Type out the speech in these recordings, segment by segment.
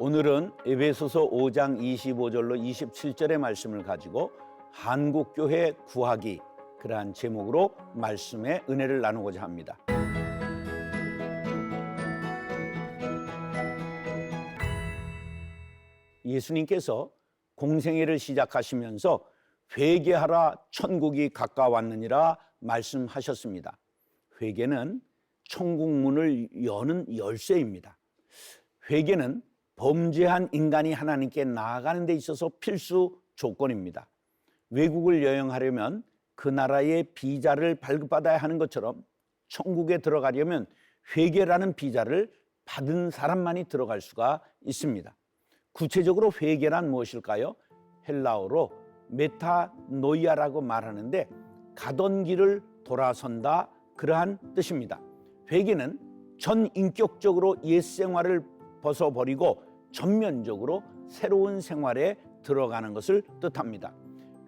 오늘은 에베소서 5장 25절로 27절의 말씀을 가지고 한국교회 구하기, 그러한 제목으로 말씀의 은혜를 나누고자 합니다. 예수님께서 공생애를 시작하시면서 회개하라 천국이 가까웠느니라 말씀하셨습니다. 회개는 천국 문을 여는 열쇠입니다. 회개는 범죄한 인간이 하나님께 나아가는 데 있어서 필수 조건입니다. 외국을 여행하려면 그 나라의 비자를 발급받아야 하는 것처럼 천국에 들어가려면 회개라는 비자를 받은 사람만이 들어갈 수가 있습니다. 구체적으로 회개란 무엇일까요? 헬라어로 메타노이아라고 말하는데 가던 길을 돌아선다, 그러한 뜻입니다. 회개는 전인격적으로 옛 생활을 벗어버리고 전면적으로 새로운 생활에 들어가는 것을 뜻합니다.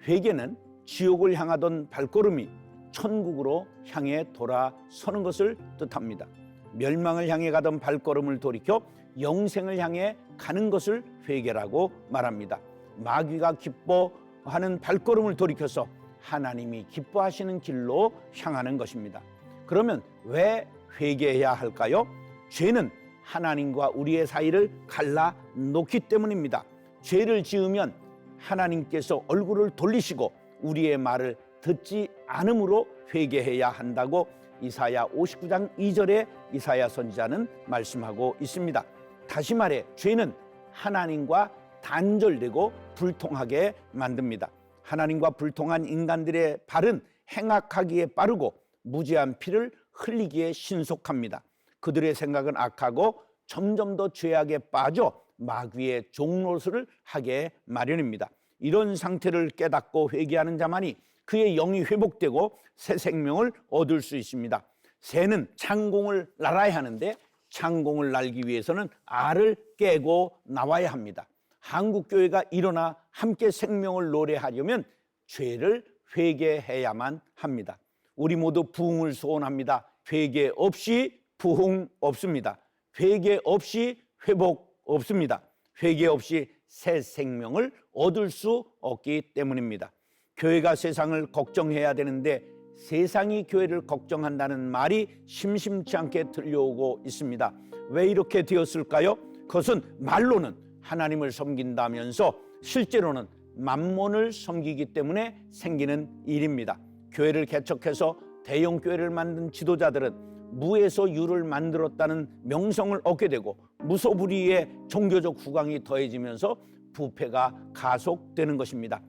회개는 지옥을 향하던 발걸음이 천국으로 향해 돌아서는 것을 뜻합니다. 멸망을 향해 가던 발걸음을 돌이켜 영생을 향해 가는 것을 회개라고 말합니다. 마귀가 기뻐하는 발걸음을 돌이켜서 하나님이 기뻐하시는 길로 향하는 것입니다. 그러면 왜 회개해야 할까요? 죄는 하나님과 우리의 사이를 갈라놓기 때문입니다. 죄를 지으면 하나님께서 얼굴을 돌리시고 우리의 말을 듣지 않으므로 회개해야 한다고 이사야 59장 2절에 이사야 선지자는 말씀하고 있습니다. 다시 말해 죄는 하나님과 단절되고 불통하게 만듭니다. 하나님과 불통한 인간들의 발은 행악하기에 빠르고 무죄한 피를 흘리기에 신속합니다. 그들의 생각은 악하고 점점 더 죄악에 빠져 마귀의 종노릇을 하게 마련입니다. 이런 상태를 깨닫고 회개하는 자만이 그의 영이 회복되고 새 생명을 얻을 수 있습니다. 새는 창공을 날아야 하는데 창공을 날기 위해서는 알을 깨고 나와야 합니다. 한국교회가 일어나 함께 생명을 노래하려면 죄를 회개해야만 합니다. 우리 모두 부흥을 소원합니다. 회개 없이 부흥 없습니다. 회개 없이 회복 없습니다. 회개 없이 새 생명을 얻을 수 없기 때문입니다. 교회가 세상을 걱정해야 되는데 세상이 교회를 걱정한다는 말이 심심치 않게 들려오고 있습니다. 왜 이렇게 되었을까요? 그것은 말로는 하나님을 섬긴다면서 실제로는 만몬을 섬기기 때문에 생기는 일입니다. 교회를 개척해서 대형 교회를 만든 지도자들은 무에서 유를 만들었다는 명성을 얻게 되고 무소불위의 종교적 후광이 더해지면서 부패가 가속되는 것입니다.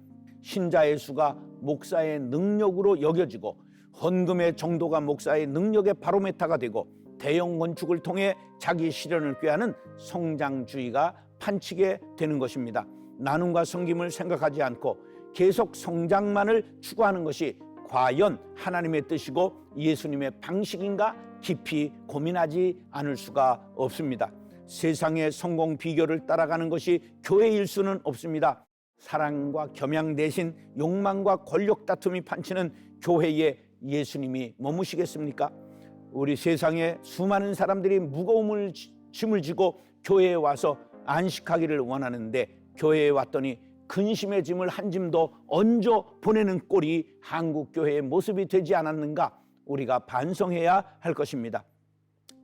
신자의 수가 목사의 능력으로 여겨지고 헌금의 정도가 목사의 능력의 바로메타가 되고 대형 건축을 통해 자기 실현을 꾀하는 성장주의가 판치게 되는 것입니다. 나눔과 섬김을 생각하지 않고 계속 성장만을 추구하는 것이 과연 하나님의 뜻이고 예수님의 방식인가 깊이 고민하지 않을 수가 없습니다. 세상의 성공 비결을 따라가는 것이 교회일 수는 없습니다. 사랑과 겸양 대신 욕망과 권력 다툼이 판치는 교회에 예수님이 머무시겠습니까? 우리 세상에 수많은 사람들이 무거운 짐을 지고 교회에 와서 안식하기를 원하는데 교회에 왔더니 근심의 짐을 한 짐도 얹어 보내는 꼴이 한국교회의 모습이 되지 않았는가? 우리가 반성해야 할 것입니다.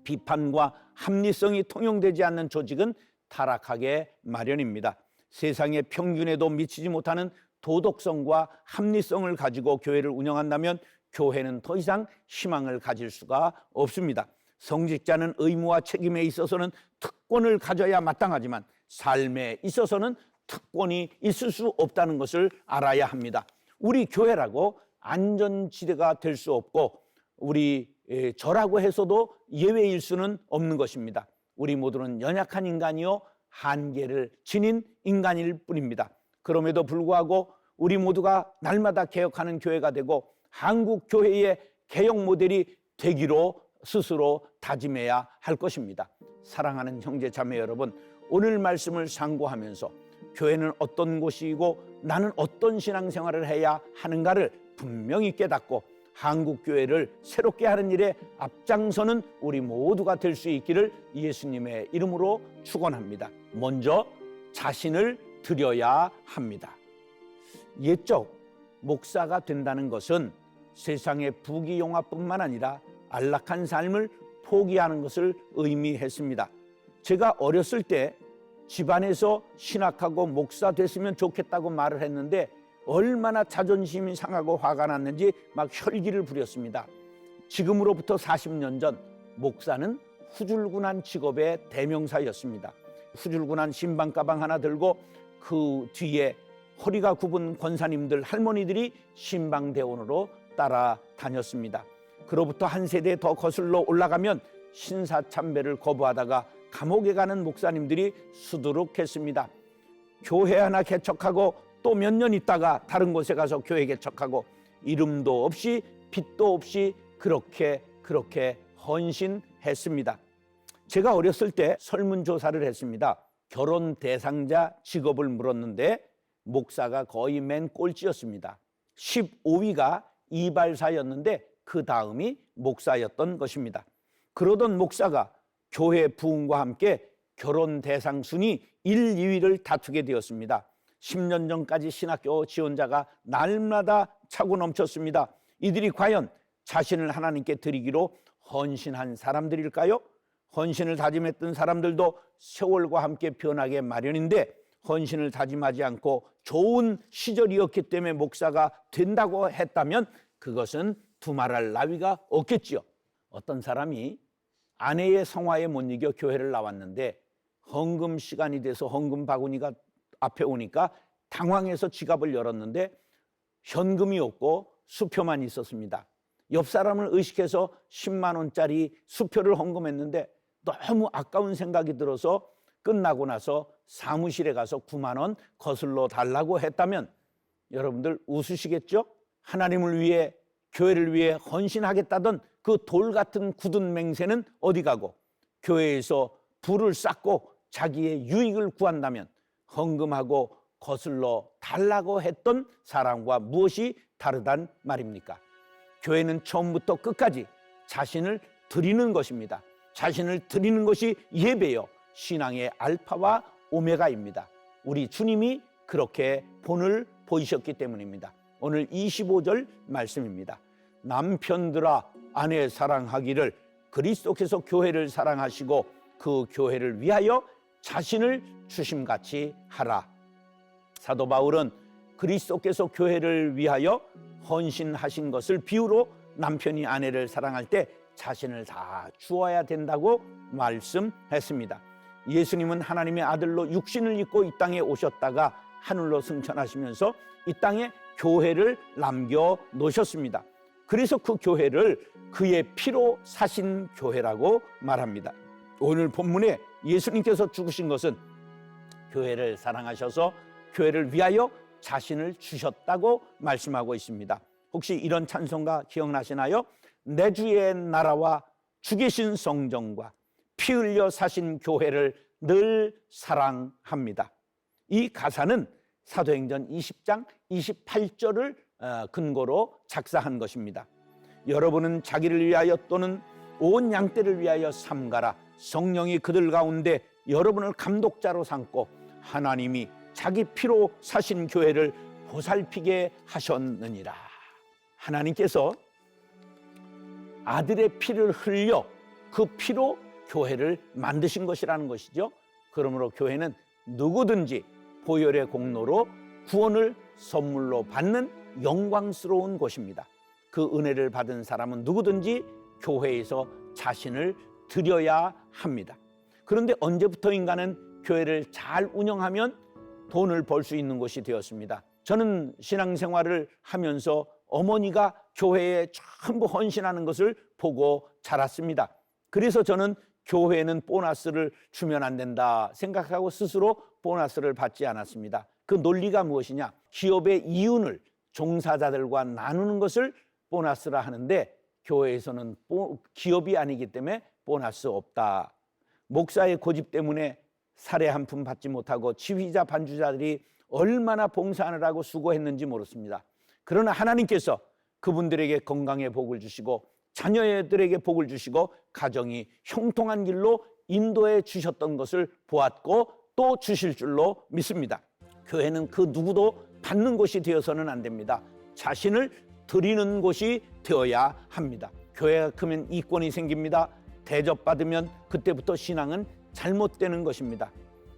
비판과 합리성이 통용되지 않는 조직은 타락하게 마련입니다. 세상의 평균에도 미치지 못하는 도덕성과 합리성을 가지고 교회를 운영한다면 교회는 더 이상 희망을 가질 수가 없습니다. 성직자는 의무와 책임에 있어서는 특권을 가져야 마땅하지만 삶에 있어서는 특권이 있을 수 없다는 것을 알아야 합니다. 우리 교회라고 안전지대가 될 수 없고 우리 저라고 해서도 예외일 수는 없는 것입니다. 우리 모두는 연약한 인간이요 한계를 지닌 인간일 뿐입니다. 그럼에도 불구하고 우리 모두가 날마다 개혁하는 교회가 되고 한국 교회의 개혁 모델이 되기로 스스로 다짐해야 할 것입니다. 사랑하는 형제 자매 여러분, 오늘 말씀을 상고하면서 교회는 어떤 곳이고 나는 어떤 신앙생활을 해야 하는가를 분명히 깨닫고 한국교회를 새롭게 하는 일에 앞장서는 우리 모두가 될 수 있기를 예수님의 이름으로 축원합니다. 먼저 자신을 드려야 합니다. 옛적 목사가 된다는 것은 세상의 부귀영화뿐만 아니라 안락한 삶을 포기하는 것을 의미했습니다. 제가 어렸을 때 집안에서 신학하고 목사 됐으면 좋겠다고 말을 했는데 얼마나 자존심이 상하고 화가 났는지 막 혈기를 부렸습니다. 지금으로부터 40년 전 목사는 후줄근한 직업의 대명사였습니다. 후줄근한 신방 가방 하나 들고 그 뒤에 허리가 굽은 권사님들, 할머니들이 신방대원으로 따라다녔습니다. 그로부터 한 세대 더 거슬러 올라가면 신사참배를 거부하다가 감옥에 가는 목사님들이 수두룩했습니다. 교회 하나 개척하고 또 몇 년 있다가 다른 곳에 가서 교회 개척하고 이름도 없이 빚도 없이 그렇게 헌신했습니다. 제가 어렸을 때 설문조사를 했습니다. 결혼 대상자 직업을 물었는데 목사가 거의 맨 꼴찌였습니다. 15위가 이발사였는데 그 다음이 목사였던 것입니다. 그러던 목사가 교회 부흥과 함께 결혼 대상 순위 1, 2위를 다투게 되었습니다. 10년 전까지 신학교 지원자가 날마다 차고 넘쳤습니다. 이들이 과연 자신을 하나님께 드리기로 헌신한 사람들일까요? 헌신을 다짐했던 사람들도 세월과 함께 변하게 마련인데 헌신을 다짐하지 않고 좋은 시절이었기 때문에 목사가 된다고 했다면 그것은 두말할 나위가 없겠지요. 어떤 사람이 아내의 성화에 못 이겨 교회를 나왔는데 헌금 시간이 돼서 헌금 바구니가 앞에 오니까 당황해서 지갑을 열었는데 현금이 없고 수표만 있었습니다. 옆 사람을 의식해서 10만 원짜리 수표를 헌금했는데 너무 아까운 생각이 들어서 끝나고 나서 사무실에 가서 9만 원 거슬러 달라고 했다면 여러분들 웃으시겠죠? 하나님을 위해 교회를 위해 헌신하겠다던 그 돌 같은 굳은 맹세는 어디 가고 교회에서 부를 쌓고 자기의 유익을 구한다면 헌금하고 거슬러 달라고 했던 사람과 무엇이 다르단 말입니까? 교회는 처음부터 끝까지 자신을 드리는 것입니다. 자신을 드리는 것이 예배요, 신앙의 알파와 오메가입니다. 우리 주님이 그렇게 본을 보이셨기 때문입니다. 오늘 25절 말씀입니다. 남편들아 아내 사랑하기를 그리스도께서 교회를 사랑하시고 그 교회를 위하여 자신을 주심같이 하라. 사도 바울은 그리스도께서 교회를 위하여 헌신하신 것을 비유로 남편이 아내를 사랑할 때 자신을 다 주어야 된다고 말씀했습니다. 예수님은 하나님의 아들로 육신을 입고 이 땅에 오셨다가 하늘로 승천하시면서 이 땅에 교회를 남겨놓으셨습니다. 그래서 그 교회를 그의 피로 사신 교회라고 말합니다. 오늘 본문에 예수님께서 죽으신 것은 교회를 사랑하셔서 교회를 위하여 자신을 주셨다고 말씀하고 있습니다. 혹시 이런 찬송가 기억나시나요? 내 주의 나라와 주 계신 성전과 피 흘려 사신 교회를 늘 사랑합니다. 이 가사는 사도행전 20장 28절을 근거로 작사한 것입니다. 여러분은 자기를 위하여 또는 온 양떼를 위하여 삼가라. 성령이 그들 가운데 여러분을 감독자로 삼고 하나님이 자기 피로 사신 교회를 보살피게 하셨느니라. 하나님께서 아들의 피를 흘려 그 피로 교회를 만드신 것이라는 것이죠. 그러므로 교회는 누구든지 보혈의 공로로 구원을 선물로 받는 영광스러운 곳입니다. 그 은혜를 받은 사람은 누구든지 교회에서 자신을 드려야 합니다. 그런데 언제부터 인간은 교회를 잘 운영하면 돈을 벌 수 있는 곳이 되었습니다. 저는 신앙생활을 하면서 어머니가 교회에 전부 헌신하는 것을 보고 자랐습니다. 그래서 저는 교회는 보너스를 주면 안 된다 생각하고 스스로 보너스를 받지 않았습니다. 그 논리가 무엇이냐? 기업의 이윤을 종사자들과 나누는 것을 보너스라 하는데 교회에서는 기업이 아니기 때문에 보너스 없다. 목사의 고집 때문에 사례 한 푼 받지 못하고 지휘자 반주자들이 얼마나 봉사하느라고 수고했는지 모릅니다. 그러나 하나님께서 그분들에게 건강의 복을 주시고 자녀들에게 복을 주시고 가정이 형통한 길로 인도해 주셨던 것을 보았고 또 주실 줄로 믿습니다. 교회는 그 누구도 받는 곳이 되어서는 안 됩니다. 자신을 드리는 곳이 되어야 합니다. 교회가 크면 이권이 생깁니다. 대접받으면 그때부터 신앙은 잘못되는 것입니다.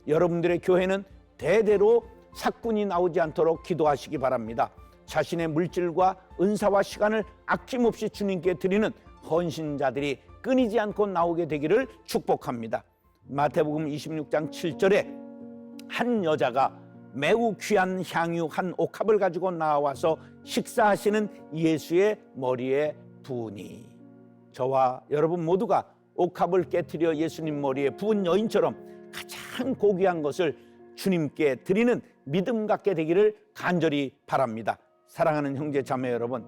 여러분들의 교회는 대대로 사꾼이 나오지 않도록 기도하시기 바랍니다. 자신의 물질과 은사와 시간을 아낌없이 주님께 드리는 헌신자들이 끊이지 않고 나오게 되기를 축복합니다. 마태복음 26장 7절에 한 여자가 매우 귀한 향유 한 옥합을 가지고 나와서 식사하시는 예수의 머리에 부으니, 저와 여러분 모두가 옥합을 깨트려 예수님 머리에 부은 여인처럼 가장 고귀한 것을 주님께 드리는 믿음 갖게 되기를 간절히 바랍니다. 사랑하는 형제 자매 여러분,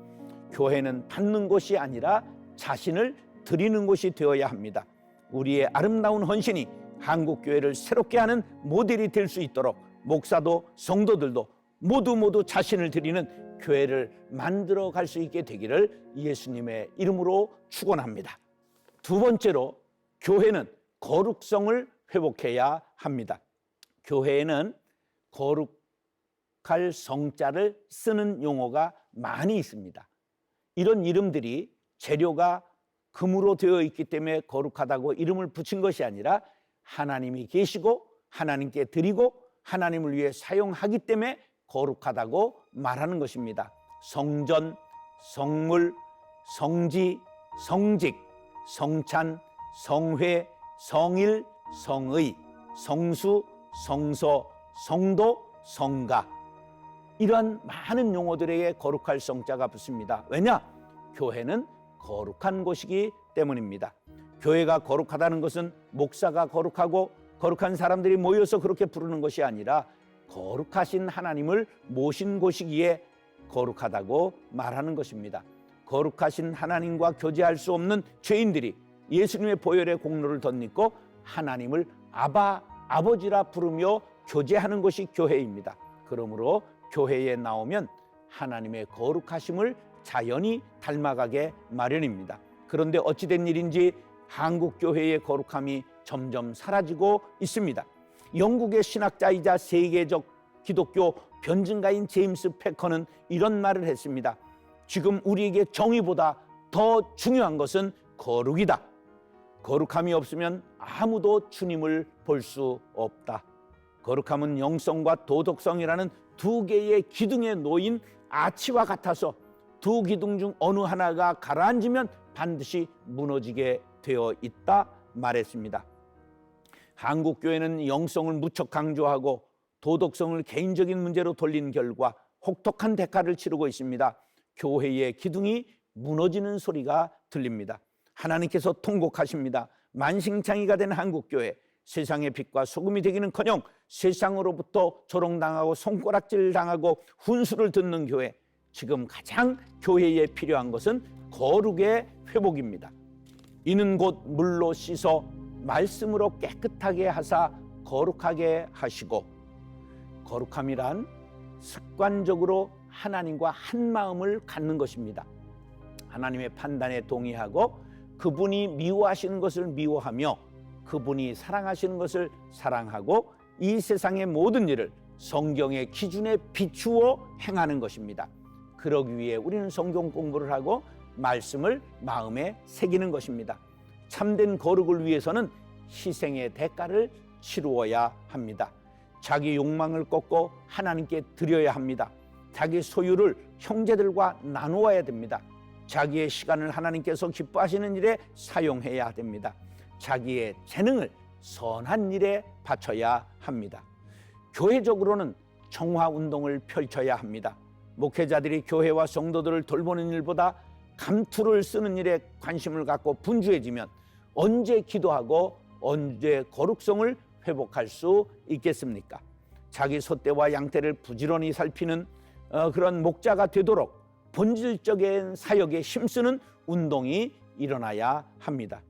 교회는 받는 곳이 아니라 자신을 드리는 곳이 되어야 합니다. 우리의 아름다운 헌신이 한국교회를 새롭게 하는 모델이 될 수 있도록 목사도 성도들도 모두 자신을 드리는 교회를 만들어 갈 수 있게 되기를 예수님의 이름으로 축원합니다. 두 번째로, 교회는 거룩성을 회복해야 합니다. 교회에는 거룩할 성자를 쓰는 용어가 많이 있습니다. 이런 이름들이 재료가 금으로 되어 있기 때문에 거룩하다고 이름을 붙인 것이 아니라 하나님이 계시고 하나님께 드리고 하나님을 위해 사용하기 때문에 거룩하다고 말하는 것입니다. 성전, 성물, 성지, 성직, 성찬, 성회, 성일, 성의, 성수, 성서, 성도, 성가, 이러한 많은 용어들에게 거룩할 성자가 붙습니다. 왜냐? 교회는 거룩한 곳이기 때문입니다. 교회가 거룩하다는 것은 목사가 거룩하고 거룩한 사람들이 모여서 그렇게 부르는 것이 아니라 거룩하신 하나님을 모신 곳이기에 거룩하다고 말하는 것입니다. 거룩하신 하나님과 교제할 수 없는 죄인들이 예수님의 보혈의 공로를 덧입고 하나님을 아버지라 부르며 교제하는 것이 교회입니다. 그러므로 교회에 나오면 하나님의 거룩하심을 자연히 닮아가게 마련입니다. 그런데 어찌된 일인지 한국 교회의 거룩함이 점점 사라지고 있습니다. 영국의 신학자이자 세계적 기독교 변증가인 제임스 패커는 이런 말을 했습니다. 지금 우리에게 정의보다 더 중요한 것은 거룩이다. 거룩함이 없으면 아무도 주님을 볼 수 없다. 거룩함은 영성과 도덕성이라는 두 개의 기둥에 놓인 아치와 같아서 두 기둥 중 어느 하나가 가라앉으면 반드시 무너지게 되어 있다 말했습니다. 한국 교회는 영성을 무척 강조하고 도덕성을 개인적인 문제로 돌린 결과 혹독한 대가를 치르고 있습니다. 교회의 기둥이 무너지는 소리가 들립니다. 하나님께서 통곡하십니다. 만신창이가 된 한국 교회, 세상의 빛과 소금이 되기는커녕 세상으로부터 조롱당하고 손가락질 당하고 훈수를 듣는 교회, 지금 가장 교회에 필요한 것은 거룩의 회복입니다. 이는 곧 물로 씻어 말씀으로 깨끗하게 하사 거룩하게 하시고, 거룩함이란 습관적으로 하나님과 한 마음을 갖는 것입니다. 하나님의 판단에 동의하고 그분이 미워하시는 것을 미워하며 그분이 사랑하시는 것을 사랑하고 이 세상의 모든 일을 성경의 기준에 비추어 행하는 것입니다. 그러기 위해 우리는 성경 공부를 하고 말씀을 마음에 새기는 것입니다. 참된 거룩을 위해서는 희생의 대가를 치루어야 합니다. 자기 욕망을 꺾고 하나님께 드려야 합니다. 자기 소유를 형제들과 나누어야 됩니다. 자기의 시간을 하나님께서 기뻐하시는 일에 사용해야 됩니다. 자기의 재능을 선한 일에 바쳐야 합니다. 교회적으로는 정화운동을 펼쳐야 합니다. 목회자들이 교회와 성도들을 돌보는 일보다 감투를 쓰는 일에 관심을 갖고 분주해지면 언제 기도하고 언제 거룩성을 회복할 수 있겠습니까? 자기 소떼와 양떼를 부지런히 살피는 그런 목자가 되도록 본질적인 사역에 힘쓰는 운동이 일어나야 합니다.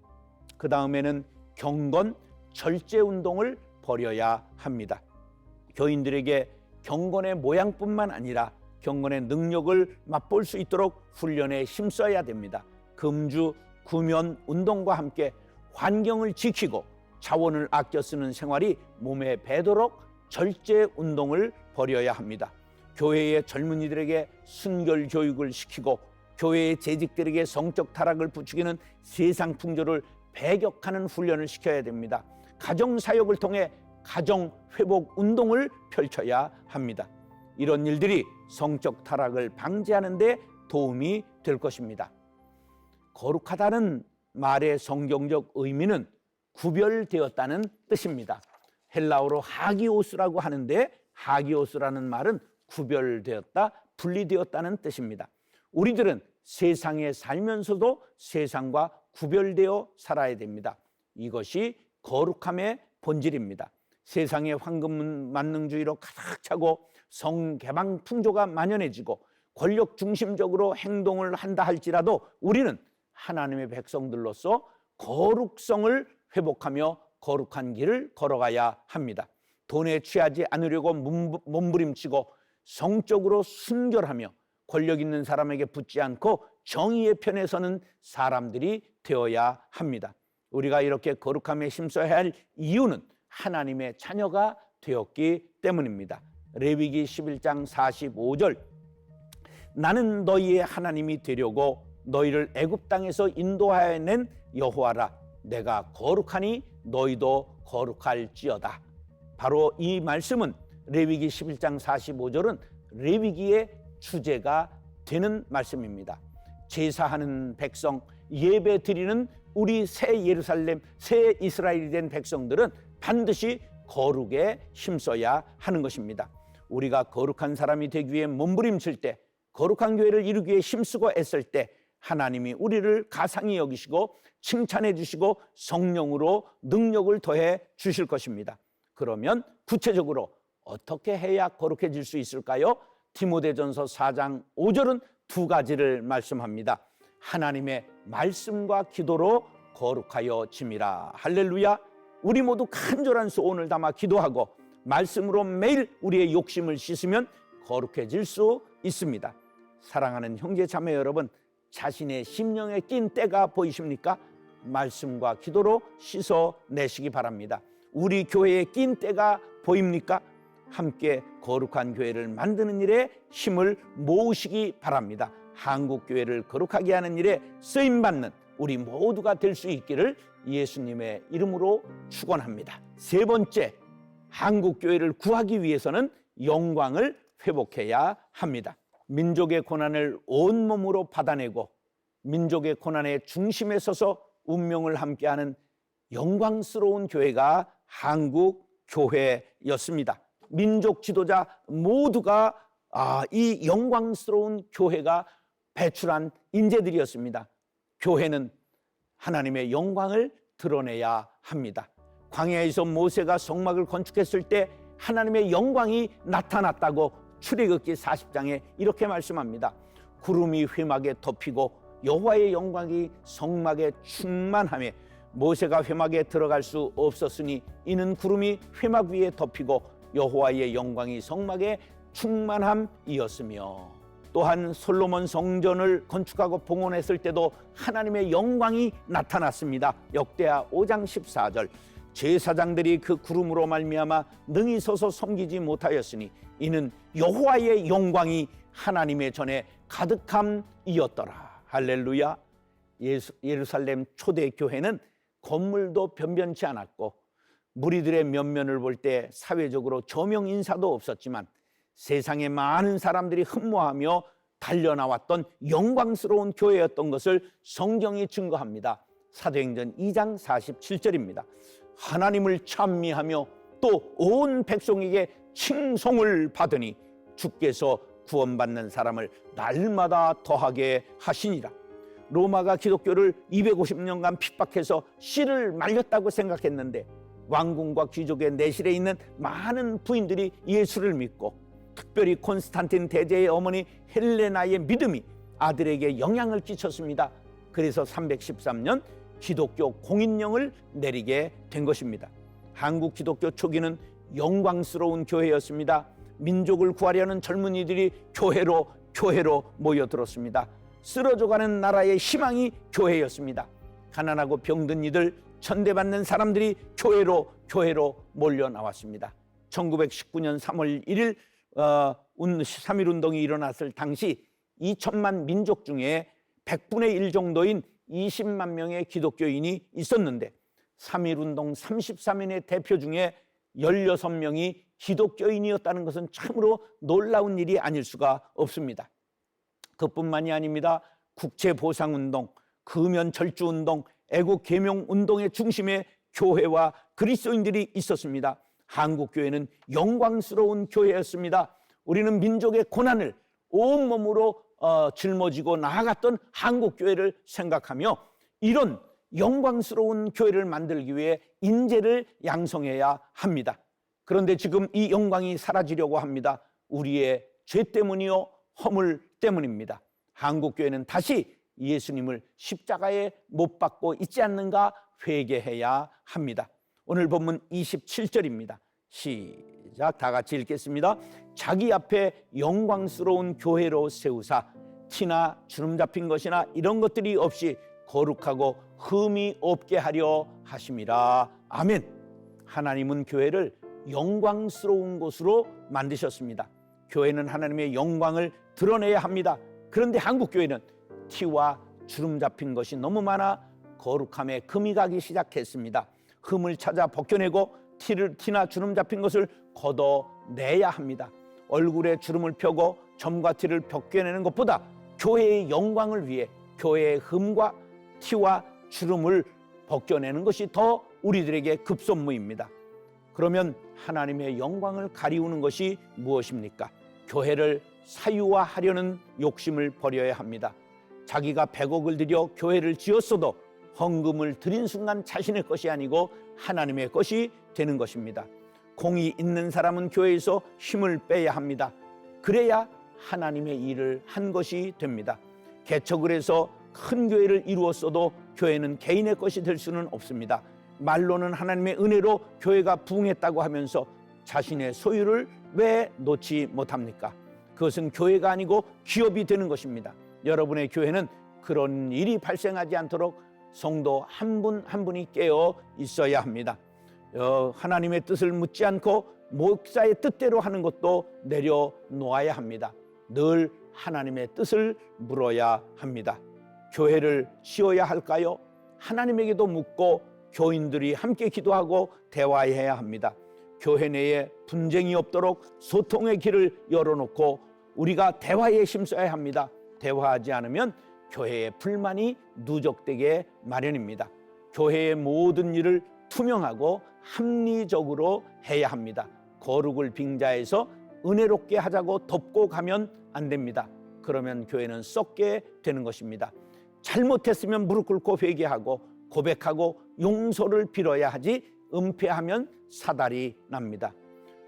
그 다음에는 경건, 절제 운동을 벌여야 합니다. 교인들에게 경건의 모양뿐만 아니라 경건의 능력을 맛볼 수 있도록 훈련에 힘써야 됩니다. 금주, 구면, 운동과 함께 환경을 지키고 자원을 아껴 쓰는 생활이 몸에 배도록 절제 운동을 벌여야 합니다. 교회의 젊은이들에게 순결 교육을 시키고 교회의 재직들에게 성적 타락을 부추기는 세상 풍조를 배격하는 훈련을 시켜야 됩니다. 가정 사역을 통해 가정 회복 운동을 펼쳐야 합니다. 이런 일들이 성적 타락을 방지하는 데 도움이 될 것입니다. 거룩하다는 말의 성경적 의미는 구별되었다는 뜻입니다. 헬라어로 하기오스라고 하는데 하기오스라는 말은 구별되었다, 분리되었다는 뜻입니다. 우리들은 세상에 살면서도 세상과 구별되어 살아야 됩니다. 이것이 거룩함의 본질입니다. 세상의 황금만능주의로 가득 차고 성개방 풍조가 만연해지고 권력 중심적으로 행동을 한다 할지라도 우리는 하나님의 백성들로서 거룩성을 회복하며 거룩한 길을 걸어가야 합니다. 돈에 취하지 않으려고 몸부림치고 성적으로 순결하며 권력 있는 사람에게 붙지 않고 정의의 편에 서는 사람들이 되어야 합니다. 우리가 이렇게 거룩함에 힘써야 할 이유는 하나님의 자녀가 되었기 때문입니다. 레위기 11장 45절, 나는 너희의 하나님이 되려고 너희를 애굽 땅에서 인도하여 낸 여호와라. 내가 거룩하니 너희도 거룩할지어다. 바로 이 말씀은 레위기 11장 45절은 레위기의 주제가 되는 말씀입니다. 제사하는 백성, 예배 드리는 우리 새 예루살렘, 새 이스라엘이 된 백성들은 반드시 거룩에 힘써야 하는 것입니다. 우리가 거룩한 사람이 되기 위해 몸부림칠 때, 거룩한 교회를 이루기 위해 힘쓰고 애쓸 때 하나님이 우리를 가상히 여기시고 칭찬해 주시고 성령으로 능력을 더해 주실 것입니다. 그러면 구체적으로 어떻게 해야 거룩해질 수 있을까요? 디모데전서 4장 5절은 두 가지를 말씀합니다. 하나님의 말씀과 기도로 거룩하여 짐이라. 할렐루야. 우리 모두 간절한 소원을 담아 기도하고 말씀으로 매일 우리의 욕심을 씻으면 거룩해질 수 있습니다. 사랑하는 형제 자매 여러분, 자신의 심령에 낀 때가 보이십니까? 말씀과 기도로 씻어내시기 바랍니다. 우리 교회에 낀 때가 보입니까? 함께 거룩한 교회를 만드는 일에 힘을 모으시기 바랍니다. 한국 교회를 거룩하게 하는 일에 쓰임받는 우리 모두가 될 수 있기를 예수님의 이름으로 축원합니다. 세 번째, 한국 교회를 구하기 위해서는 영광을 회복해야 합니다. 민족의 고난을 온몸으로 받아내고 민족의 고난의 중심에 서서 운명을 함께하는 영광스러운 교회가 한국 교회였습니다. 민족 지도자 모두가 이 영광스러운 교회가 배출한 인재들이었습니다. 교회는 하나님의 영광을 드러내야 합니다. 광야에서 모세가 성막을 건축했을 때 하나님의 영광이 나타났다고 출애굽기 40장에 이렇게 말씀합니다. 구름이 회막에 덮이고 여호와의 영광이 성막에 충만하며 모세가 회막에 들어갈 수 없었으니 이는 구름이 회막 위에 덮이고 여호와의 영광이 성막에 충만함이었으며, 또한 솔로몬 성전을 건축하고 봉헌했을 때도 하나님의 영광이 나타났습니다. 역대하 5장 14절, 제사장들이 그 구름으로 말미암아 능히 서서 섬기지 못하였으니 이는 여호와의 영광이 하나님의 전에 가득함이었더라. 할렐루야. 예루살렘 초대교회는 건물도 변변치 않았고 무리들의 면면을 볼 때 사회적으로 저명 인사도 없었지만 세상에 많은 사람들이 흠모하며 달려나왔던 영광스러운 교회였던 것을 성경이 증거합니다. 사도행전 2장 47절입니다. 하나님을 찬미하며 또 온 백성에게 칭송을 받으니 주께서 구원받는 사람을 날마다 더하게 하시니라. 로마가 기독교를 250년간 핍박해서 씨를 말렸다고 생각했는데 왕궁과 귀족의 내실에 있는 많은 부인들이 예수를 믿고 특별히 콘스탄틴 대제의 어머니 헬레나의 믿음이 아들에게 영향을 끼쳤습니다. 그래서 313년 기독교 공인령을 내리게 된 것입니다. 한국 기독교 초기는 영광스러운 교회였습니다. 민족을 구하려는 젊은이들이 교회로 모여들었습니다. 쓰러져가는 나라의 희망이 교회였습니다. 가난하고 병든 이들, 천대받는 사람들이 교회로 몰려 나왔습니다. 1919년 3월 1일 3.1운동이 일어났을 당시 2천만 민족 중에 100분의 1 정도인 20만 명의 기독교인이 있었는데 3.1운동 33인의 대표 중에 16명이 기독교인이었다는 것은 참으로 놀라운 일이 아닐 수가 없습니다. 그뿐만이 아닙니다. 국제보상운동, 금연절주운동, 애국개명운동의 중심에 교회와 그리스도인들이 있었습니다. 한국교회는 영광스러운 교회였습니다. 우리는 민족의 고난을 온몸으로 짊어지고 나아갔던 한국교회를 생각하며 이런 영광스러운 교회를 만들기 위해 인재를 양성해야 합니다. 그런데 지금 이 영광이 사라지려고 합니다. 우리의 죄 때문이요, 허물 때문입니다. 한국교회는 다시 예수님을 십자가에 못 박고 있지 않는가 회개해야 합니다. 오늘 본문 27절입니다. 시작, 다 같이 읽겠습니다. 자기 앞에 영광스러운 교회로 세우사 티나 주름 잡힌 것이나 이런 것들이 없이 거룩하고 흠이 없게 하려 하심이라. 아멘. 하나님은 교회를 영광스러운 곳으로 만드셨습니다. 교회는 하나님의 영광을 드러내야 합니다. 그런데 한국교회는 티와 주름 잡힌 것이 너무 많아 거룩함에 금이 가기 시작했습니다. 흠을 찾아 벗겨내고 티나 주름 잡힌 것을 걷어내야 합니다. 얼굴에 주름을 펴고 점과 티를 벗겨내는 것보다 교회의 영광을 위해 교회의 흠과 티와 주름을 벗겨내는 것이 더 우리들에게 급선무입니다. 그러면 하나님의 영광을 가리우는 것이 무엇입니까? 교회를 사유화하려는 욕심을 버려야 합니다. 자기가 100억을 들여 교회를 지었어도 헌금을 드린 순간 자신의 것이 아니고 하나님의 것이 되는 것입니다. 공이 있는 사람은 교회에서 힘을 빼야 합니다. 그래야 하나님의 일을 한 것이 됩니다. 개척을 해서 큰 교회를 이루었어도 교회는 개인의 것이 될 수는 없습니다. 말로는 하나님의 은혜로 교회가 부흥했다고 하면서 자신의 소유를 왜 놓지 못합니까? 그것은 교회가 아니고 기업이 되는 것입니다. 여러분의 교회는 그런 일이 발생하지 않도록 성도 한 분 한 분이 깨어 있어야 합니다. 하나님의 뜻을 묻지 않고 목사의 뜻대로 하는 것도 내려놓아야 합니다. 늘 하나님의 뜻을 물어야 합니다. 교회를 지어야 할까요? 하나님에게도 묻고 교인들이 함께 기도하고 대화해야 합니다. 교회 내에 분쟁이 없도록 소통의 길을 열어놓고 우리가 대화에 힘써야 합니다. 대화하지 않으면 교회의 불만이 누적되게 마련입니다. 교회의 모든 일을 투명하고 합리적으로 해야 합니다. 거룩을 빙자해서 은혜롭게 하자고 덮고 가면 안 됩니다. 그러면 교회는 썩게 되는 것입니다. 잘못했으면 무릎 꿇고 회개하고 고백하고 용서를 빌어야 하지 은폐하면 사달이 납니다.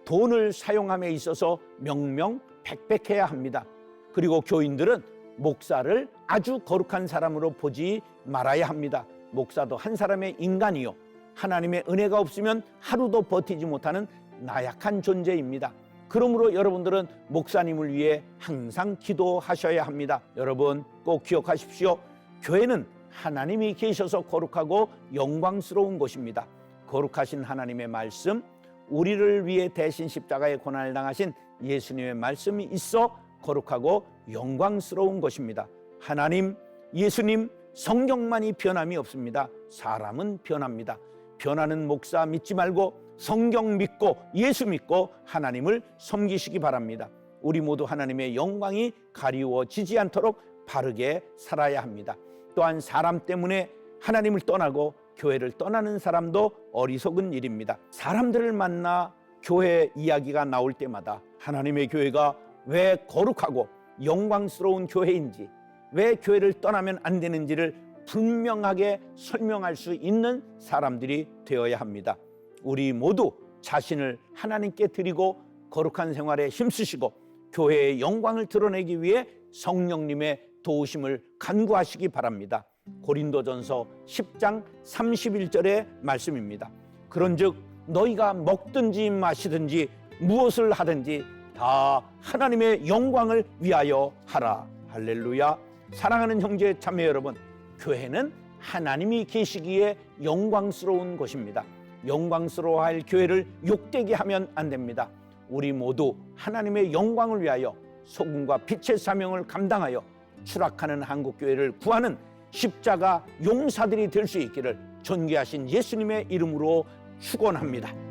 돈을 사용함에 있어서 명명백백해야 합니다. 그리고 교인들은 목사를 아주 거룩한 사람으로 보지 말아야 합니다. 목사도 한 사람의 인간이요, 하나님의 은혜가 없으면 하루도 버티지 못하는 나약한 존재입니다. 그러므로 여러분들은 목사님을 위해 항상 기도하셔야 합니다. 여러분 꼭 기억하십시오. 교회는 하나님이 계셔서 거룩하고 영광스러운 곳입니다. 거룩하신 하나님의 말씀, 우리를 위해 대신 십자가의 고난을 당하신 예수님의 말씀이 있어 거룩하고 영광스러운 것입니다. 하나님, 예수님, 성경만이 변함이 없습니다. 사람은 변합니다. 변하는 목사 믿지 말고 성경 믿고 예수 믿고 하나님을 섬기시기 바랍니다. 우리 모두 하나님의 영광이 가리워지지 않도록 바르게 살아야 합니다. 또한 사람 때문에 하나님을 떠나고 교회를 떠나는 사람도 어리석은 일입니다. 사람들을 만나 교회 이야기가 나올 때마다 하나님의 교회가 왜 거룩하고 영광스러운 교회인지, 왜 교회를 떠나면 안 되는지를 분명하게 설명할 수 있는 사람들이 되어야 합니다. 우리 모두 자신을 하나님께 드리고 거룩한 생활에 힘쓰시고 교회의 영광을 드러내기 위해 성령님의 도우심을 간구하시기 바랍니다. 고린도전서 10장 31절의 말씀입니다. 그런즉 너희가 먹든지 마시든지 무엇을 하든지 다 하나님의 영광을 위하여 하라. 할렐루야. 사랑하는 형제 자매 여러분, 교회는 하나님이 계시기에 영광스러운 곳입니다. 영광스러워할 교회를 욕되게 하면 안 됩니다. 우리 모두 하나님의 영광을 위하여 소금과 빛의 사명을 감당하여 추락하는 한국교회를 구하는 십자가 용사들이 될 수 있기를 존귀하신 예수님의 이름으로 축원합니다.